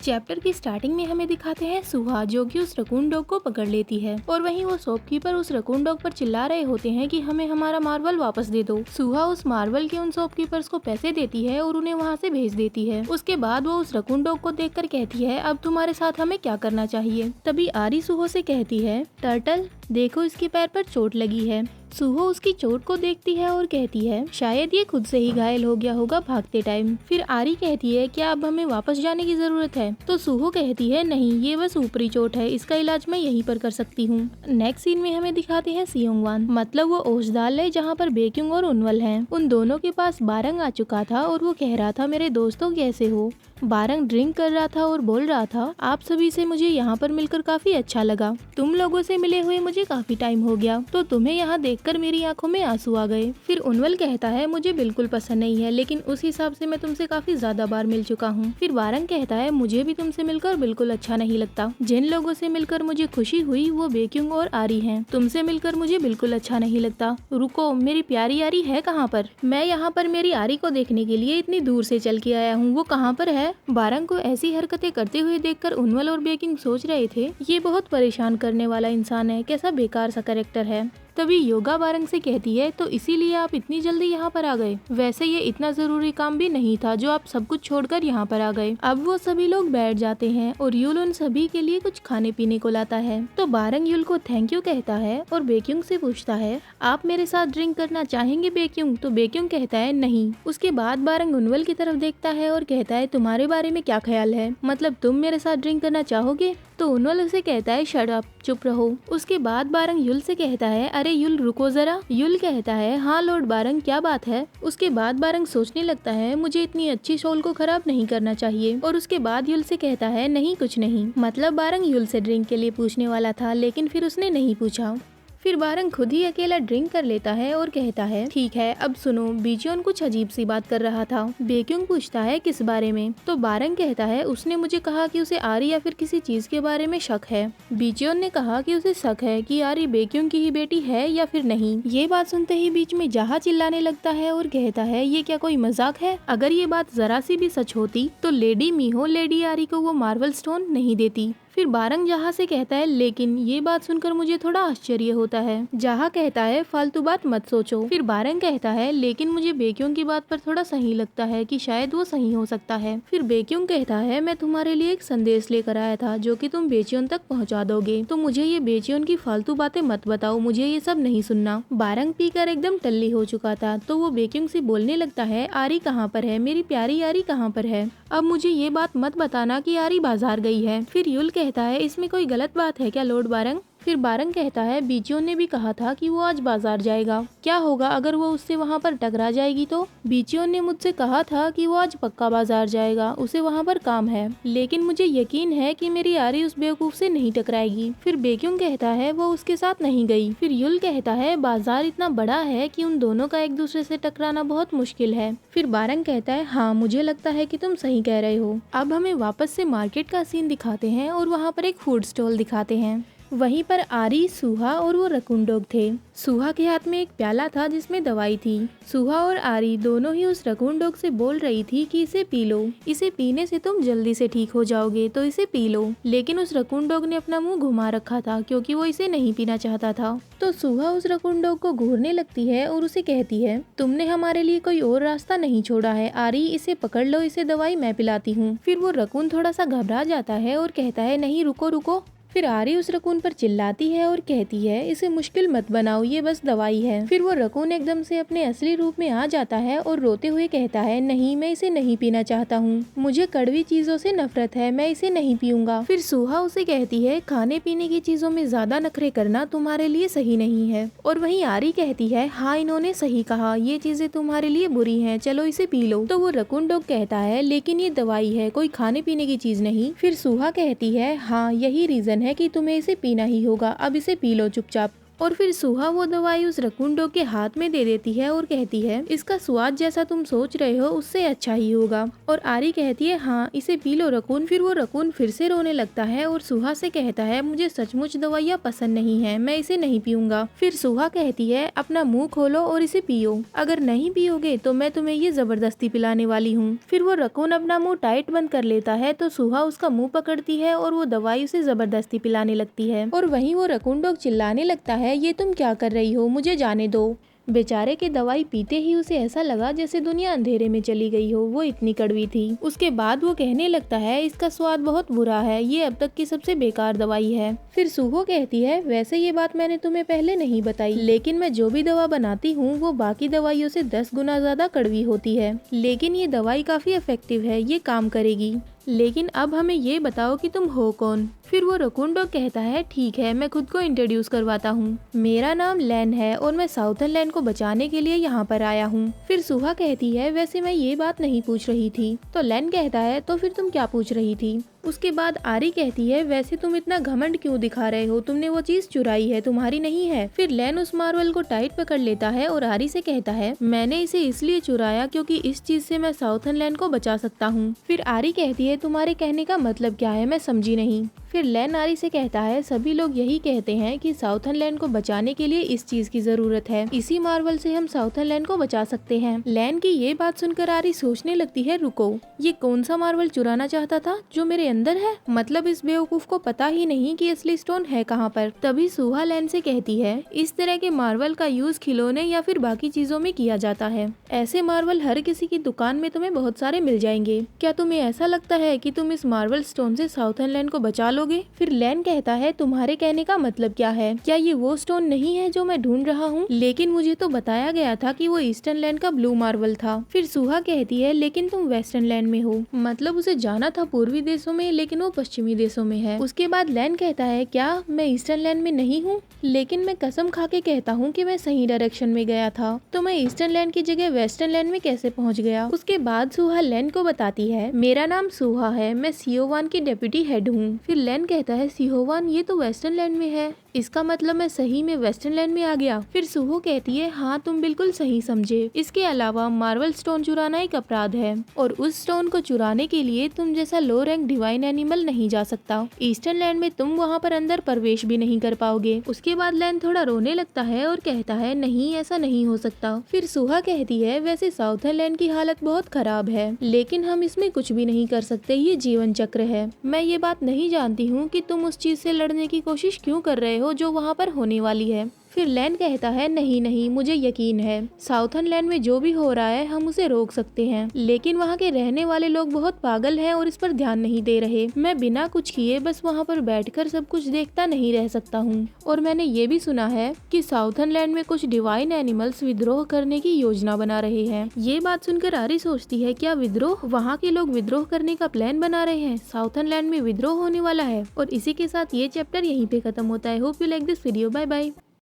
Chapter की starting में हमें दिखाते हैं सुहा जो कि उस रकून डॉग को पकड़ लेती है और वहीं वो शॉपकीपर उस रकून डॉग पर चिल्ला रहे होते हैं कि हमें हमारा मार्बल वापस दे दो। सुहा उस मार्बल के उन शॉपकीपर्स को पैसे देती है और उन्हें वहाँ से भेज देती है। उसके बाद वो उस रकून डॉग को देखकर कहती है अब तुम्हारे साथ हमें क्या करना चाहिए। तभी आरी सुहो से कहती है टर्टल देखो इसके पैर पर चोट लगी है। सुहो उसकी चोट को देखती है और कहती है शायद ये खुद से ही घायल हो गया होगा भागते टाइम। फिर आरी कहती है क्या अब हमें वापस जाने की जरूरत है। तो सुहो कहती है नहीं ये बस ऊपरी चोट है, इसका इलाज मैं यहीं पर कर सकती हूँ। नेक्स्ट सीन में हमें दिखाते हैं सियोंगवान मतलब वो औषधालय जहाँ पर बेक्युंग और उनवल हैं। उन दोनों के पास बारंग आ चुका था और वो कह रहा था मेरे दोस्तों कैसे हो। बारंग ड्रिंक कर रहा था और बोल रहा था आप सभी से मुझे यहाँ पर मिलकर काफी अच्छा लगा। तुम लोगों से मिले हुए मुझे काफी टाइम हो गया तो तुम्हें यहाँ देखकर मेरी आंखों में आंसू आ गए। फिर उनवल कहता है मुझे बिल्कुल पसंद नहीं है लेकिन उस हिसाब से मैं तुमसे काफी ज्यादा बार मिल चुका हूँ। फिर बारंग कहता है मुझे भी तुमसे मिलकर बिल्कुल अच्छा नहीं लगता। जिन लोगों से मिलकर मुझे खुशी हुई वो बेक्युंग और आरी हैं। तुमसे मिलकर मुझे बिल्कुल अच्छा नहीं लगता। रुको मेरी प्यारी आरी है कहाँ पर? मैं यहाँ पर मेरी आरी को देखने के लिए इतनी दूर से चल के आया हूँ, वो कहाँ पर है? बारंग को ऐसी हरकतें करते हुए देखकर उनवल और बेक्युंग सोच रहे थे ये बहुत परेशान करने वाला इंसान है, कैसा बेकार सा कैरेक्टर है। तभी योगा बारंग से कहती है तो इसीलिए आप इतनी जल्दी यहाँ पर आ गए। वैसे ये इतना जरूरी काम भी नहीं था जो आप सब कुछ छोड़कर यहाँ पर आ गए। अब वो सभी लोग बैठ जाते हैं और युल उन सभी के लिए कुछ खाने पीने को लाता है। तो बारंग युल को थैंक यू कहता है और बेक्युंग से पूछता है आप मेरे साथ ड्रिंक करना चाहेंगे बेक्युंग? तो बेक्युंग कहता है नहीं। उसके बाद बारंग उनवल की तरफ देखता है और कहता है तुम्हारे बारे में क्या ख्याल है, मतलब तुम मेरे साथ ड्रिंक करना चाहोगे? तो उनवल उसे कहता है शट अप, चुप रहो। उसके बाद बारंग युल से कहता है अरे युल रुको जरा। युल कहता है हाँ लॉर्ड बारंग क्या बात है। उसके बाद बारंग सोचने लगता है मुझे इतनी अच्छी शॉल को खराब नहीं करना चाहिए और उसके बाद युल से कहता है नहीं कुछ नहीं। मतलब बारंग युल से ड्रिंक के लिए पूछने वाला था लेकिन फिर उसने नहीं पूछा। फिर बारंग खुद ही अकेला ड्रिंक कर लेता है और कहता है ठीक है अब सुनो, बीजियोन कुछ अजीब सी बात कर रहा था। बेक्युंग पूछता है किस बारे में? तो बारंग कहता है उसने मुझे कहा कि उसे आरी या फिर किसी चीज के बारे में शक है। बीजियोन ने कहा कि उसे शक है कि आरी बेक्युंग की ही बेटी है या फिर नहीं। ये बात सुनते ही बीच में जहा चिल्लाने लगता है और कहता है ये क्या कोई मजाक है? अगर ये बात जरा सी भी सच होती तो लेडी मीहो लेडी आरी को वो मार्बल स्टोन नहीं देती। फिर बारंग जहा से कहता है लेकिन ये बात सुनकर मुझे थोड़ा आश्चर्य होता है। जहा कहता है फालतू बात मत सोचो। फिर बारंग कहता है लेकिन मुझे बेक्युंग की बात पर थोड़ा सही लगता है कि शायद वो सही हो सकता है। फिर बेक्युंग कहता है मैं तुम्हारे लिए एक संदेश लेकर आया था जो कि तुम बेचियोन तक पहुंचा दोगे, तो मुझे ये बेचियोन की फालतू बातें मत बताओ, मुझे ये सब नहीं सुनना। बारंग पीकर एकदम टल्ली हो चुका था तो वो बेक्युंग से बोलने लगता है आरी कहाँ पर है, मेरी प्यारी आरी कहाँ पर है? अब मुझे ये बात मत बताना कि आरी बाजार गई है। फिर युल कहता है इसमें कोई गलत बात है क्या लॉर्ड बारंग? फिर बारंग कहता है बीजियोन ने भी कहा था कि वो आज बाजार जाएगा, क्या होगा अगर वो उससे वहाँ पर टकरा जाएगी तो? बीजियोन ने मुझसे कहा था कि वो आज पक्का बाजार जाएगा, उसे वहाँ पर काम है, लेकिन मुझे यकीन है कि मेरी आरी उस बेवकूफ से नहीं टकराएगी। फिर बेक्युंग कहता है वो उसके साथ नहीं गई। फिर युल कहता है बाजार इतना बड़ा है कि उन दोनों का एक दूसरे से टकराना बहुत मुश्किल है। फिर बारंग कहता है हाँ मुझे लगता है कि तुम सही कह रहे हो। अब हमें वापस से मार्केट का सीन दिखाते हैं और वहाँ पर एक फूड स्टॉल दिखाते हैं। वहीं पर आरी, सुहा और वो रकून डॉग थे। सुहा के हाथ में एक प्याला था जिसमें दवाई थी। सुहा और आरी दोनों ही उस रकून डॉग से बोल रही थी कि इसे पी लो, इसे पीने से तुम जल्दी से ठीक हो जाओगे तो इसे पी लो। लेकिन उस रकून डॉग ने अपना मुंह घुमा रखा था क्योंकि वो इसे नहीं पीना चाहता था। तो सुहा उस रकून डॉग को घूरने लगती है और उसे कहती है तुमने हमारे लिए कोई और रास्ता नहीं छोड़ा है, आरी इसे पकड़ लो, इसे दवाई मैं पिलाती हूँ। फिर वो रकून थोड़ा सा घबरा जाता है और कहता है नहीं रुको रुको। फिर आरी उस रकून पर चिल्लाती है और कहती है इसे मुश्किल मत बनाओ, ये बस दवाई है। फिर वो रकून एकदम से अपने असली रूप में आ जाता है और रोते हुए कहता है नहीं मैं इसे नहीं पीना चाहता हूँ, मुझे कड़वी चीजों से नफरत है, मैं इसे नहीं पीऊंगा। फिर सुहा उसे कहती है खाने पीने की चीजों में ज्यादा नखरे करना तुम्हारे लिए सही नहीं है। और वहीं आरी कहती है हाँ इन्होंने सही कहा, ये चीजें तुम्हारे लिए बुरी है, चलो इसे पी लो। तो वो रकून डॉग कहता है लेकिन ये दवाई है, कोई खाने पीने की चीज नहीं। फिर सुहा कहती है हाँ यही रीजन है कि तुम्हें इसे पीना ही होगा, अब इसे पी लो चुपचाप। और फिर सुहा वो दवाई उस रकून डॉग के हाथ में दे देती है और कहती है इसका स्वाद जैसा तुम सोच रहे हो उससे अच्छा ही होगा। और आरी कहती है हाँ इसे पी लो रकून। फिर वो रकून फिर से रोने लगता है और सुहा से कहता है मुझे सचमुच दवाइयाँ पसंद नहीं है, मैं इसे नहीं पीऊंगा। फिर सुहा कहती है अपना मुंह खोलो और इसे पियो, अगर नहीं पियोगे तो मैं तुम्हें ये जबरदस्ती पिलाने वाली हूँ। फिर वो रकून अपना मुंह टाइट बंद कर लेता है तो सुहा उसका मुंह पकड़ती है और वो दवाई उसे जबरदस्ती पिलाने लगती है। और वहीं वो रकून डॉग चिल्लाने लगता है ये तुम क्या कर रही हो, मुझे जाने दो। बेचारे के दवाई पीते ही उसे ऐसा लगा जैसे दुनिया अंधेरे में चली गई हो, वो इतनी कड़वी थी। उसके बाद वो कहने लगता है इसका स्वाद बहुत बुरा है, ये अब तक की सबसे बेकार दवाई है। फिर सुहो कहती है वैसे ये बात मैंने तुम्हें पहले नहीं बताई, लेकिन मैं जो भी दवा बनाती हूँ वो बाकी दवाइयों से 10 गुना ज्यादा कड़वी होती है, लेकिन ये दवाई काफी इफेक्टिव है, ये काम करेगी। लेकिन अब हमें ये बताओ कि तुम हो कौन। फिर वो रकून डॉग कहता है ठीक है मैं खुद को इंट्रोड्यूस करवाता हूँ, मेरा नाम लैन है और मैं साउथर्न लैंड को बचाने के लिए यहाँ पर आया हूँ। फिर सुहा कहती है वैसे मैं ये बात नहीं पूछ रही थी। तो लैन कहता है तो फिर तुम क्या पूछ रही थी। उसके बाद आरी कहती है वैसे तुम इतना घमंड क्यों दिखा रहे हो, तुमने वो चीज चुराई है, तुम्हारी नहीं है। फिर लैन उस मार्वल को टाइट पकड़ लेता है और आरी से कहता है मैंने इसे इसलिए चुराया क्योंकि इस चीज से मैं साउथर्न लैंड को बचा सकता हूँ। फिर आरी कहती है तुम्हारे कहने का मतलब क्या है, मैं समझी नहीं। फिर लैन आरी से कहता है सभी लोग यही कहते हैं कि साउथर्न लैंड को बचाने के लिए इस चीज की जरूरत है, इसी मार्वल से हम साउथर्न लैंड को बचा सकते हैं। लैन की ये बात सुनकर आरी सोचने लगती है रुको, ये कौन सा मार्वल चुराना चाहता था जो मेरे अंदर है, मतलब इस बेवकूफ को पता ही नहीं कि असली स्टोन है कहाँ पर। तभी सुहा लैन से कहती है इस तरह के मार्वल का यूज खिलौने या फिर बाकी चीजों में किया जाता है, ऐसे मार्वल हर किसी की दुकान में तुम्हें बहुत सारे मिल जाएंगे। क्या तुम्हें ऐसा लगता है कि तुम इस मार्वल स्टोन से साउथर्न लैंड को बचा लोगे? फिर लैन कहता है तुम्हारे कहने का मतलब क्या है, क्या ये वो स्टोन नहीं है जो मैं ढूंढ रहा हूँ, लेकिन मुझे तो बताया गया था कि वो ईस्टर्न लैंड का ब्लू मार्वल था। फिर सुहा कहती है लेकिन तुम वेस्टर्न लैंड में हो, मतलब उसे जाना था पूर्वी देशों में लेकिन वो पश्चिमी देशों में है। उसके बाद लैन कहता है क्या मैं ईस्टर्न लैंड में नहीं हूँ, लेकिन मैं कसम खा के कहता हूँ कि मैं सही डायरेक्शन में गया था, तो मैं ईस्टर्न लैंड की जगह वेस्टर्न लैंड में कैसे पहुँच गया। उसके बाद सुहा लैन को बताती है मेरा नाम सुहा है, मैं सियोवान की डेप्यूटी हेड हूँ। फिर लैन कहता है सियोवान ये तो वेस्टर्न लैंड में है, इसका मतलब मैं सही में वेस्टर्न लैंड में आ गया। फिर सुहो कहती है हाँ तुम बिल्कुल सही समझे, इसके अलावा मार्वल स्टोन चुराना एक अपराध है और उस स्टोन को चुराने के लिए तुम जैसा लो रैंक डिवाइन एनिमल नहीं जा सकता, ईस्टर्न लैंड में तुम वहाँ पर अंदर प्रवेश भी नहीं कर पाओगे। उसके बाद लैन थोड़ा रोने लगता है और कहता है नहीं ऐसा नहीं हो सकता। फिर सुहा कहती है वैसे साउथर्न लैंड की हालत बहुत खराब है, लेकिन हम इसमें कुछ भी नहीं कर सकते, ये जीवन चक्र है। मैं ये बात नहीं जानती हूँ कि तुम उस चीज से लड़ने की कोशिश क्यों कर रहे हो जो वहाँ पर होने वाली है। फिर लैन कहता है नहीं नहीं मुझे यकीन है, साउथर्न लैंड में जो भी हो रहा है हम उसे रोक सकते हैं, लेकिन वहाँ के रहने वाले लोग बहुत पागल हैं और इस पर ध्यान नहीं दे रहे। मैं बिना कुछ किए बस वहाँ पर बैठकर सब कुछ देखता नहीं रह सकता हूँ। और मैंने ये भी सुना है कि साउथर्न लैंड में कुछ डिवाइन एनिमल्स विद्रोह करने की योजना बना रहे हैं। ये बात सुनकर आरी सोचती है क्या विद्रोह, वहाँ के लोग विद्रोह करने का प्लान बना रहे हैं, साउथर्न लैंड में विद्रोह होने वाला है। और इसी के साथ ये चैप्टर यहीं पे खत्म होता है। Hope you like this video, bye bye.